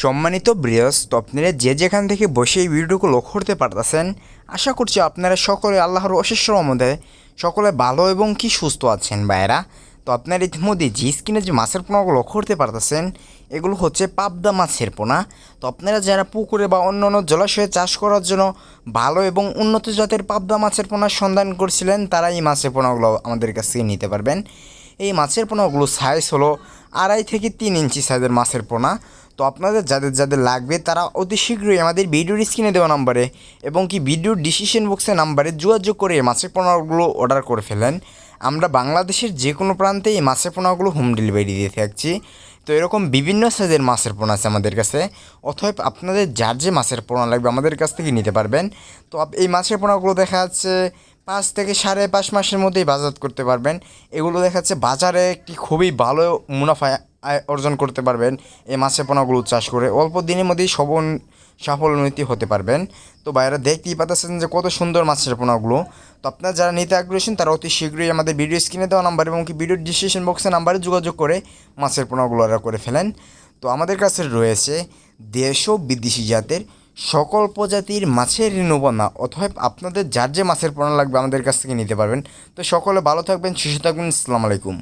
সম্মানিত ব্রিয়স, তো আপনারা যে যেখান থেকে বসে এই ভিডিওটুকু লক্ষ্য করতে পারতেছেন, আশা করছি আপনারা সকলে আল্লাহর অশেষ রহমতে সকলে ভালো এবং কি সুস্থ আছেন ভাইয়েরা। তো আপনারা ইতিমধ্যে যে স্ক্রিনে যে মাছের পোনাগুলো লক্ষ্য করতে পারতেছেন, এগুলো হচ্ছে পাবদা মাছের পোনা। তো আপনারা যারা পুকুরে বা অন্য অন্য জলাশয়ে চাষ করার জন্য ভালো এবং উন্নত জাতের পাবদা মাছের পোনার সন্ধান করছিলেন, তারা এই মাছের পোনাগুলো আমাদের কাছ থেকে নিতে পারবেন। এই মাছের পোনাগুলো সাইজ হলো 2.5 থেকে 3 ইঞ্চি সাইজের মাছের পোনা। তো আপনাদের যাদের যাদের লাগবে তারা অতি শীঘ্রই আমাদের ভিডিওর স্ক্রিনে দেওয়া নাম্বারে এবং কি ভিডিওর ডিসক্রিপশন বক্সের নাম্বারে যোগাযোগ করে এই মাছের পোনাগুলো অর্ডার করে ফেলেন। আমরা বাংলাদেশের যে কোনো প্রান্তে এই মাছের পোনাগুলো হোম ডেলিভারি দিয়ে থাকছি। তো এরকম বিভিন্ন সাইজের মাছের পোনা আছে আমাদের কাছে, অতএব আপনাদের যার যে মাছের পোনা লাগবে আমাদের কাছ থেকে নিতে পারবেন। তো এই মাছের পোনাগুলো দেখা যাচ্ছে 5 থেকে 5.5 মাসের মধ্যেই বাজার করতে পারবেন। এগুলো দেখা যাচ্ছে বাজারে একটি খুবই ভালো মুনাফা আয় অর্জন করতে পারবেন এই মাছের পোনাগুলো চাষ করে। অল্প দিনের মধ্যেই সাফল্যমণ্ডিত হতে পারবেন। তো বাইরে দেখতেই পাচ্ছেন যে কত সুন্দর মাছের পোনাগুলো। তো আপনারা যারা নিতে আগ্রহী তারা অতি শীঘ্রই আমাদের ভিডিও স্ক্রিনে দেওয়া নাম্বার এবং কি ভিডিওর ডিসক্রিপশন বক্সের নাম্বারে যোগাযোগ করে মাছের পোনাগুলো অর্ডার করে ফেলেন। তো আমাদের কাছে রয়েছে দেশ ও বিদেশি জাতের সকল প্রজাতির মাছের ঋণপনা, অতএব আপনাদের যার যে মাছের পোনা লাগবে আমাদের কাছ থেকে নিতে পারবেন। তো সকলে ভালো থাকবেন, সুস্থ থাকবেন। আসসালামু আলাইকুম।